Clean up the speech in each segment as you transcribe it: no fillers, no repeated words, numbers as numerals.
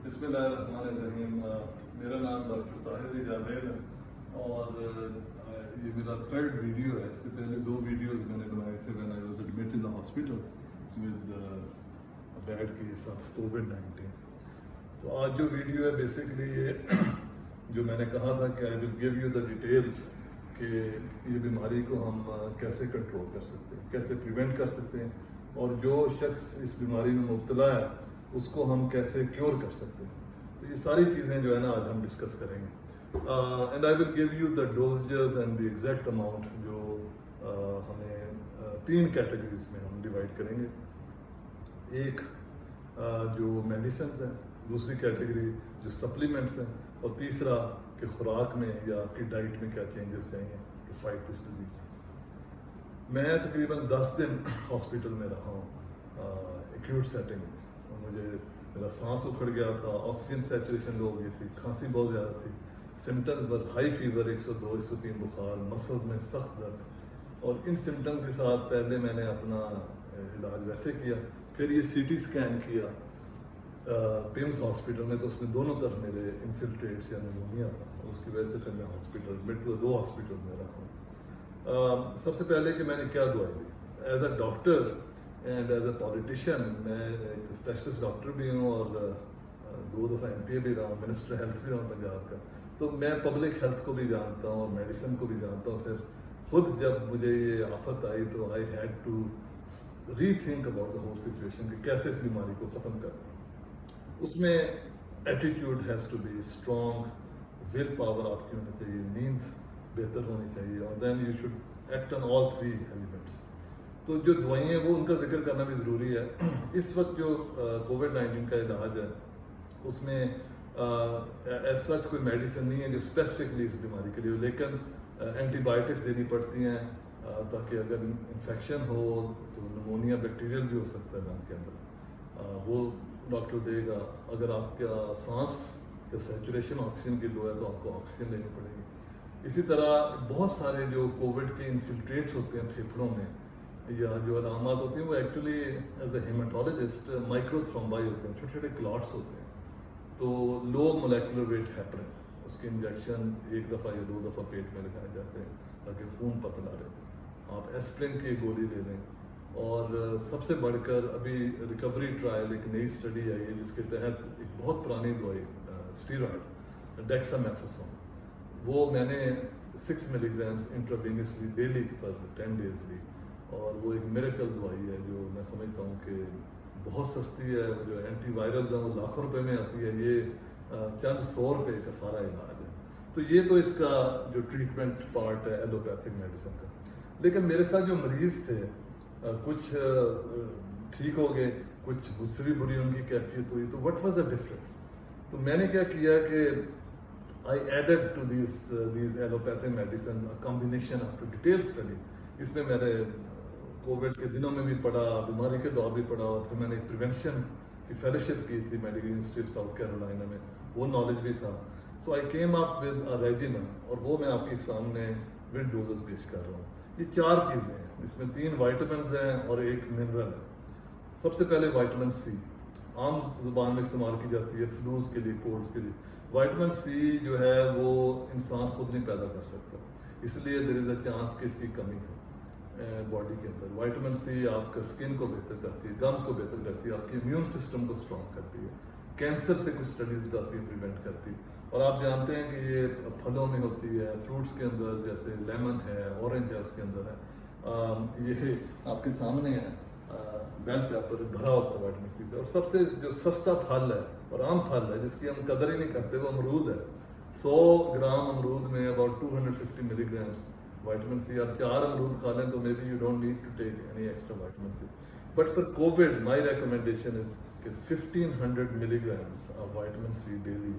بسم اللہ الرحمن الرحیم. میرا نام ڈاکٹر طاہر جاوید ہے اور یہ میرا تھرڈ ویڈیو ہے. اس سے پہلے 2 ویڈیوز میں نے بنائے تھے when I was admitted in the hospital with a bad case of COVID-19. تو آج جو ویڈیو ہے بیسکلی یہ جو میں نے کہا تھا کہ I will give you the details کہ یہ بیماری کو ہم کیسے کنٹرول کر سکتے ہیں, کیسے پریونٹ کر سکتے ہیں, اور جو شخص اس بیماری میں مبتلا ہے اس کو ہم کیسے کیور کر سکتے ہیں. تو یہ ساری چیزیں جو ہے نا آج ہم ڈسکس کریں گے. And I will give you the doses and the exact amount جو ہمیں 3 کیٹیگریز میں ہم ڈیوائڈ کریں گے. ایک جو میڈیسنز ہیں, دوسری کیٹیگری جو سپلیمنٹس ہیں, اور تیسرا کہ خوراک میں یا آپ کی ڈائٹ میں کیا چینجز چاہیے ٹو فائٹ دس ڈیزیز. میں تقریباً 10 دن ہاسپٹل میں رہا ہوں ایکیوٹ سیٹنگ میں. مجھے میرا سانس اکھڑ گیا تھا, آکسیجن سیچوریشن لو ہو گئی تھی, کھانسی بہت زیادہ تھی, سمٹمز پر ہائی فیور 102 103 بخار, مسلز میں سخت درد. اور ان سمٹم کے ساتھ پہلے میں نے اپنا علاج ویسے کیا, پھر یہ سی ٹی اسکین کیا پیمز ہاسپٹل میں, تو اس میں دونوں طرف میرے انفلٹریٹس یا نمونیا تھا, اور اس کی وجہ سے پھر میں ہاسپٹل 2 ہاسپٹل میں رہا ہوں. سب سے پہلے کہ میں نے کیا دوائی دی as a doctor and as a politician. میں ایک اسپیشلسٹ ڈاکٹر بھی ہوں اور 2 دفعہ MP بھی رہا ہوں, منسٹر ہیلتھ بھی رہا ہوں پنجاب کا. تو میں پبلک ہیلتھ کو بھی جانتا ہوں اور میڈیسن کو بھی جانتا ہوں. پھر خود جب مجھے یہ آفت آئی تو I had to rethink about the whole situation کہ کیسے اس بیماری کو ختم کریں. اس میں attitude has to be strong, will power آپ کی ہونی چاہیے, نیند بہتر ہونی چاہیے, اور then you should act on all 3 elements. تو جو دوائیں ہیں وہ ان کا ذکر کرنا بھی ضروری ہے. اس وقت جو COVID-19 کا علاج ہے اس میں ایز سچ کوئی میڈیسن نہیں ہے جو اسپیسیفکلی اس بیماری کے لیے, لیکن اینٹی بایوٹکس دینی پڑتی ہیں تاکہ اگر انفیکشن ہو تو نمونیا بیکٹیریل بھی ہو سکتا ہے لنگ کے اندر, وہ ڈاکٹر دے گا. اگر آپ کا سانس کا سیچوریشن آکسیجن کی لو ہے تو آپ کو آکسیجن لینی پڑے گی. اسی طرح بہت سارے جو کووڈ کے انفلٹریٹس ہوتے ہیں پھیپھڑوں میں یا جو علامات ہوتی ہیں وہ ایکچولی ایز اے ہیماٹولوجسٹ مائکرو تھرومبائی ہوتے ہیں, چھوٹے چھوٹے کلاٹس ہوتے ہیں. تو لو مولیکولر ویٹ ہیپرن, اس کے انجیکشن 1 دفعہ یا 2 دفعہ پیٹ میں لگائے جاتے ہیں تاکہ خون پتلا رہے. آپ ایسپرین کی گولی لے لیں. اور سب سے بڑھ کر ابھی ریکوری ٹرائل ایک نئی اسٹڈی آئی ہے جس کے تحت ایک بہت پرانی دوائی اسٹیرائڈ ڈیکسامیتھاسون, وہ میں نے 6 ملی گرامز انٹراوینسلی ڈیلی فار 10 days لی, اور وہ ایک میریکل دوائی ہے جو میں سمجھتا ہوں کہ بہت سستی ہے. جو اینٹی وائرلز ہیں وہ لاکھوں روپے میں آتی ہے, یہ چند 100 روپے کا سارا علاج ہے. تو یہ تو اس کا جو ٹریٹمنٹ پارٹ ہے ایلوپیتھک میڈیسن کا. لیکن میرے ساتھ جو مریض تھے کچھ ٹھیک ہو گئے, کچھ مجھ سے بھی بری ان کی کیفیت ہوئی. تو وٹ واز دا ڈفرینس؟ تو میں نے کیا کیا کہ I added to these allopathic medicine a combination of detailed study. اس میں میں نے کووڈ کے دنوں میں بھی پڑھا, بیماری کے دور بھی پڑھا, اور پھر میں نے ایک پریونشن کی فیلوشپ کی تھی medical university of South Carolina میں, وہ نالج بھی تھا. So I came up with a regimen, اور وہ میں آپ کے سامنے ود ڈوزز پیش کر رہا ہوں. یہ 4 چیزیں ہیں, اس میں 3 وائٹامنز ہیں اور 1 منرل ہے. سب سے پہلے وائٹامن C, عام زبان میں استعمال کی جاتی ہے فلوز کے لیے, کولڈس کے لیے. وائٹامن C جو ہے وہ انسان خود نہیں پیدا کر سکتا, اس لیے دیر از اے چانس کہ اس کی کمی ہے باڈی کے اندر. وائٹامن C آپ کا اسکن کو بہتر کرتی ہے, گمس کو بہتر کرتی ہے, آپ کے امیون سسٹم کو اسٹرانگ کرتی ہے, کینسر سے کچھ اسٹڈیز بتاتی ہے پریونٹ کرتی ہے. اور آپ جانتے ہیں کہ یہ پھلوں میں ہوتی ہے, فروٹس کے اندر, جیسے لیمن ہے, اورنج ہے, اس کے اندر ہے. یہ آپ کے سامنے ہے بیل پیپر بھرا ہوتا ہے وائٹامن C سے. اور سب سے جو سستا پھل ہے اور عام پھل ہے جس کی ہم قدر ہی نہیں کرتے وہ امرود ہے. 100 گرام امرود میں اباؤٹ 250 ملی گرامس وائٹامن C. آپ 4 امرود کھا لیں تو maybe you don't need to take any extra vitamin C. But for COVID my recommendation is کہ 1500 milligrams of vitamin C daily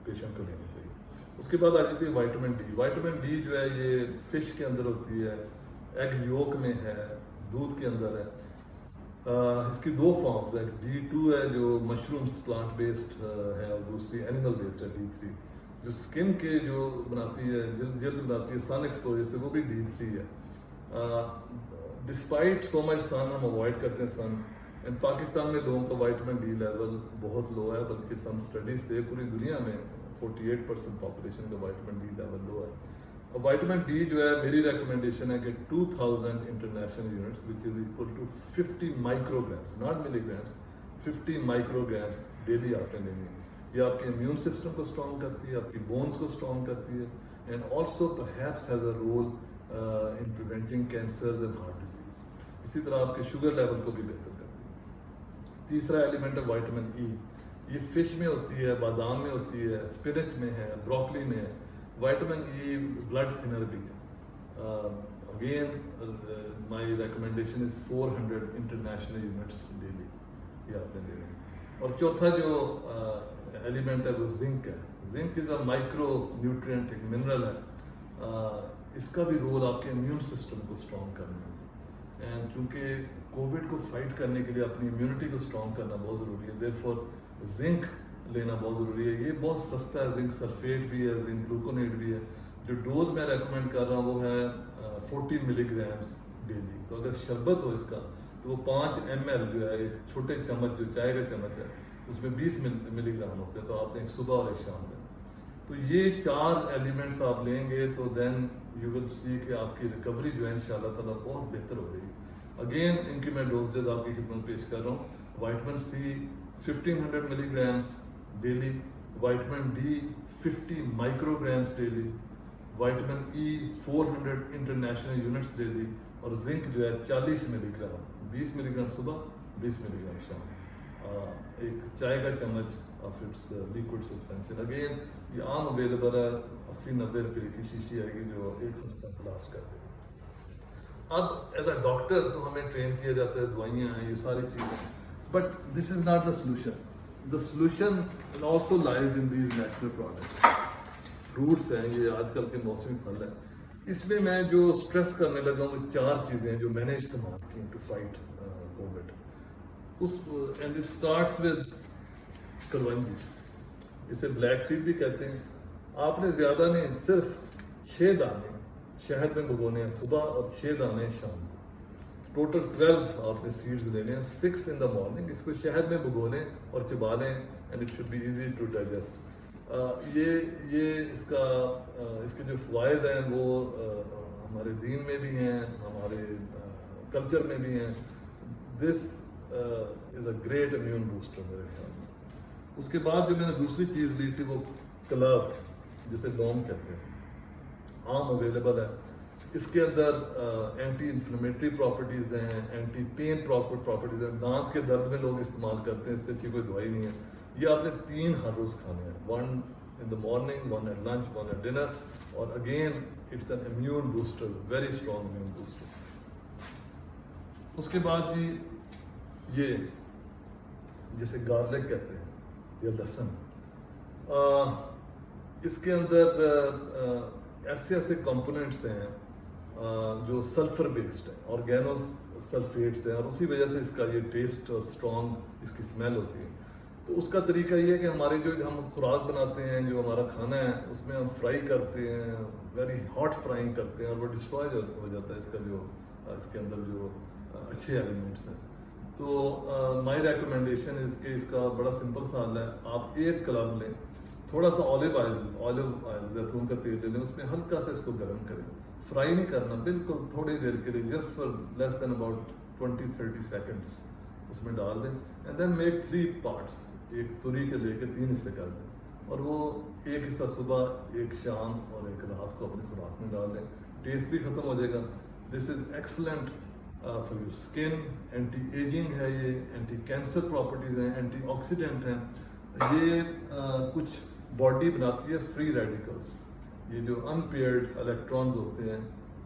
patient کو لینی چاہیے. اس کے بعد آ جاتی ہے وائٹامن D. وائٹامن D جو ہے یہ فش کے اندر ہوتی ہے, ایگ یولک میں ہے, دودھ کے اندر ہے. اس کی 2 فارمز ہیں, D2 ہے جو مشرومس پلانٹ بیسڈ ہے, اور دوسری اینیمل بیسڈ ہے D3. جو اسکن کے جو بناتی ہے, جلد بناتی ہے سن ایکسپوجر سے, وہ بھی D3 ہے. ڈسپائٹ سو مچ سن, ہم اوائڈ کرتے ہیں سن, اینڈ پاکستان میں لوگوں کا وائٹامن ڈی لیول بہت لو ہے, بلکہ سم اسٹڈیز سے پوری دنیا میں 48% پاپولیشن کا وائٹامن ڈی لیول لو ہے. اور وائٹامن ڈی جو ہے میری ریکمنڈیشن ہے کہ 2000 international units which is equal to 50 micrograms, not milligrams, 50 micrograms daily آپ نے لینی ہے. یہ آپ کے امیون سسٹم کو اسٹرانگ کرتی ہے, آپ کی بونس کو اسٹرانگ کرتی ہے, and also perhaps has a role in preventing cancers and heart disease. اسی طرح آپ کے شوگر لیول کو بھی بہتر کرتی ہے. تیسرا ایلیمنٹ ہے وائٹامن ای. یہ فش میں ہوتی ہے, بادام میں ہوتی ہے, اسپینچ میں ہے, بروکلی میں ہے. وائٹامن ای بلڈ تھنر بھی ہے. Again my recommendation is 400 international units daily, یہ آپ نے لینے ہیں. اور چوتھا جو ایلیمنٹ ہے وہ زنک ہے. Zinc is a micro nutrient, ایک منرل ہے. اس کا بھی رول آپ کے امیون سسٹم کو اسٹرانگ کرنے میں, اینڈ چونکہ کووڈ کو فائٹ کرنے کے لیے اپنی امیونٹی کو اسٹرانگ کرنا بہت ضروری ہے, دیر فور زنک لینا بہت ضروری ہے. یہ بہت سستا ہے, زنک سلفیٹ بھی ہے, زنک گلوکونیٹ بھی ہے. جو ڈوز میں ریکمینڈ کر رہا ہوں وہ ہے 40 ملی گرامس ڈیلی. تو اگر شربت ہو اس کا تو وہ 5 ml جو ہے, ایک چھوٹے چمچ جو چائے کا چمچ ہے اس میں 20 ملی گرام ہوتے ہیں, تو آپ نے ایک صبح اور ایک شام میں. تو یہ 4 ایلیمنٹس آپ لیں گے تو دین یو ول سی کہ آپ کی ریکوری جو ہے ان شاء اللہ تعالیٰ بہت بہتر ہو گئی. اگین ان کی میں ڈوزز آپ کی خدمت پیش کر رہا ہوں. Vitamin C 1500 milligrams daily, vitamin D 50 micrograms daily, vitamin E 400 international units daily, اور زنک جو ہے 40 ملی گرام, 20 ملی گرام صبح, 20 ملی گرام شام. ایک چائے کا چمچ of its liquid suspension. Again یہ عام اویلیبل ہے, 80-90 روپے کی شیشی آئے گی جو ایک ہفتہ لاسٹ کر دے گی. اب ایز اے ڈاکٹر تو ہمیں ٹرین کیا جاتا ہے, دوائیاں ہیں, یہ ساری چیزیں, but this is not the solution. The solution also لائز in these natural products. Fruits ہیں, یہ آج کل کے موسمی پھل ہیں. اس میں میں جو اسٹریس کرنے لگا ہوں وہ 4 چیزیں ہیں جو میں نے استعمال کی to fight Covid. And it starts with کلونجی, اسے بلیک سیڈ بھی کہتے ہیں. آپ نے زیادہ نہیں, صرف 6 دانے شہد میں بھگونے ہیں صبح اور 6 دانے شام کو. ٹوٹل 12 آپ نے سیڈز لینے ہیں, 6 in the morning. اس کو شہد میں بھگو لیں اور چبا لیں, and it should be easy to digest. یہ اس کے جو فوائد ہیں وہ ہمارے دین میں بھی ہیں, ہمارے کلچر میں بھی ہیں. دس از اے گریٹ امیون بوسٹر میرے خیال میں. اس کے بعد جو میں نے دوسری چیز لی تھی وہ کلو, جسے لونگ کہتے ہیں, عام اویلیبل ہے. اس کے اندر اینٹی انفلیمیٹری پراپرٹیز ہیں, اینٹی پین پراپرٹیز ہیں. دانت کے درد میں لوگ استعمال کرتے ہیں, اس سے اچھی کوئی دوائی نہیں ہے. یہ آپ نے 3 ہر روز کھانے ہیں, 1 in the morning, 1 at lunch, 1 at dinner. اور again it's an immune booster, very strong immune booster. اس کے بعد جی یہ جسے گارلک کہتے ہیں یا لہسن, اس کے اندر ایسے کمپوننٹس ہیں جو سلفر بیسڈ ہیں, آرگینو سلفیٹس ہیں, اور اسی وجہ سے اس کا یہ ٹیسٹ اور اسٹرانگ اس کی اسمیل ہوتی ہے. تو اس کا طریقہ یہ ہے کہ ہماری جو ہم خوراک بناتے ہیں, جو ہمارا کھانا ہے, اس میں ہم فرائی کرتے ہیں, ویری ہاٹ فرائنگ کرتے ہیں, اور وہ ڈسٹروائے ہو جاتا ہے اس کا جو اس کے اندر جو اچھے ایلیمنٹس ہیں. تو مائی ریکمنڈیشن از کہ اس کا بڑا سمپل سا حل ہے. آپ 1 کلو لیں, تھوڑا سا آلیو آئل زیتون کا تیل لے لیں, اس میں ہلکا سا اس کو گرم کریں, فرائی نہیں کرنا, بالکل تھوڑی دیر کے لیے, just for less than about 20-30 seconds اس میں ڈال دیں. اینڈ دین میک 3 پارٹس, ایک توری کے لے کے 3 حصے کر دیں, اور وہ 1 حصہ صبح, 1 شام اور 1 رات کو اپنی خوراک میں ڈال دیں. ٹیسٹ بھی ختم ہو جائے گا. This is excellent for your skin, anti ageing ہے, یہ اینٹی کینسر پراپرٹیز ہیں, اینٹی آکسیڈنٹ ہیں. یہ کچھ باڈی بناتی ہے فری ریڈیکلس. یہ جو ان پیئرڈ الیکٹرانز ہوتے ہیں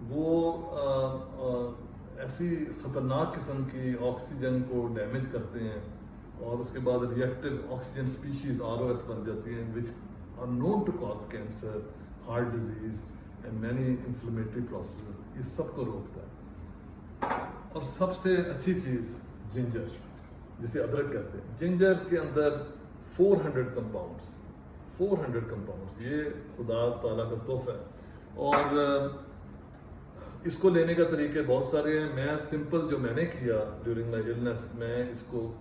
وہ ایسی خطرناک قسم کی آکسیجن کو ڈیمیج کرتے ہیں, اور اس کے بعد ریئیکٹیو آکسیجن اسپیشیز ROS بن جاتی ہیں, which are known to cause cancer, heart disease and many inflammatory processes. یہ سب کو روکتا ہے. اور سب سے اچھی چیز جنجر, جسے ادرک کہتے ہیں. جنجر کے اندر 400 کمپاؤنڈس, یہ خدا تعالیٰ کا تحفہ ہے. اور اس کو لینے کا طریقے بہت سارے ہیں. میں سمپل جو میں نے کیا ڈیورنگ مائی النس, میں اس کو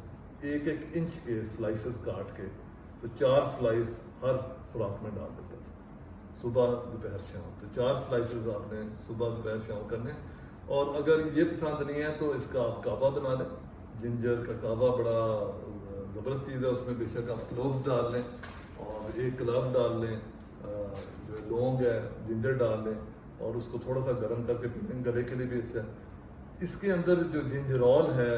1 انچ کے سلائسز کاٹ کے تو 4 سلائس ہر خوراک میں ڈال دیتا تھا, صبح دوپہر شام. تو 4 سلائسز آپ نے صبح دوپہر شام کرنے. اور اگر یہ پسند نہیں ہے تو اس کا آپ کعوہ بنا لیں. جنجر کا کعوہ بڑا زبردست چیز ہے, اس میں بے شک آپ کلووز ڈال لیں اور 1 کلو ڈال لیں, جو لونگ ہے جنجر ڈال لیں اور اس کو تھوڑا سا گرم کر کے پئیں, گلے کے لیے بھی اچھا ہے. اس کے اندر جو جنجرول ہے,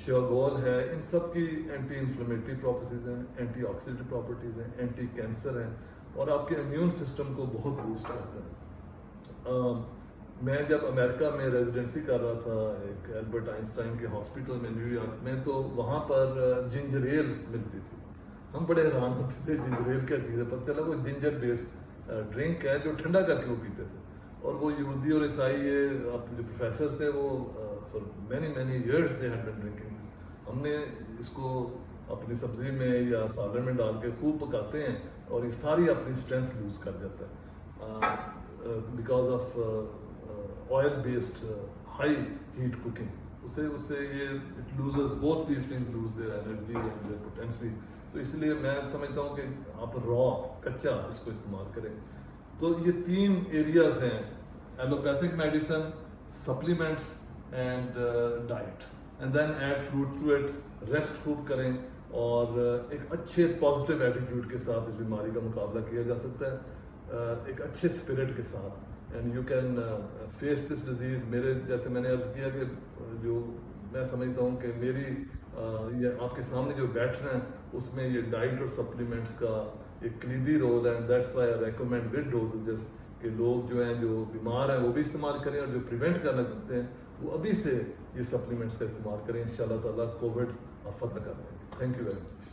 شیوگول ہے, ان سب کی اینٹی انفلیمیٹری پراپرٹیز ہیں, اینٹی آکسیڈنٹ پراپرٹیز ہیں, اینٹی کینسر ہیں اور آپ کے امیون سسٹم کو بہت بوسٹ کرتا ہے. میں جب امریکہ میں ریزیڈنسی کر رہا تھا ایک البرٹ آئنسٹائن کے ہاسپٹل میں نیو یارک میں, تو وہاں پر جنجر ایل ملتی تھی. ہم بڑے حیران ہوتے تھے جنجر ایل کیا چیز ہے, پتہ چلا وہ جنجر بیسڈ ڈرنک ہے جو ٹھنڈا کر کے وہ پیتے تھے. اور وہ یہودی اور عیسائی یہ آپ جو پروفیسرز تھے وہ for many years they had been drinking this. ہم نے اس کو اپنی سبزی میں یا سالن میں ڈال کے خوب پکاتے ہیں اور یہ ساری اپنی اسٹرینتھ لوز کر جاتا ہے because of oil based high heat cooking. اس سے یہ it loses both these things, lose their energy and their potency. تو اس لیے میں سمجھتا ہوں کہ آپ را کچا اس کو استعمال کریں. تو یہ 3 ایریاز ہیں, allopathic medicine, supplements and diet, and then add fruit to it. Rest خوب کریں اور ایک اچھے پازیٹیو ایٹیٹیوڈ کے ساتھ اس بیماری کا مقابلہ کیا جا سکتا ہے, ایک اچھے اسپرٹ کے ساتھ. And you can face this disease. میرے جیسے میں نے عرض کیا کہ جو میں سمجھتا ہوں کہ میری یہ آپ کے سامنے جو بیٹھ رہے ہیں اس میں یہ ڈائٹ اور سپلیمنٹس کا ایک کلیدی رول ہے. And that's why I recommend with ڈوزیجز کہ لوگ جو ہیں جو بیمار ہیں وہ بھی استعمال کریں, اور جو پریونٹ کرنا چاہتے ہیں وہ ابھی سے یہ سپلیمنٹس کا استعمال کریں. انشاءاللہ تعالیٰ کووڈ آپ فتح کر لیں گے. Thank you very much.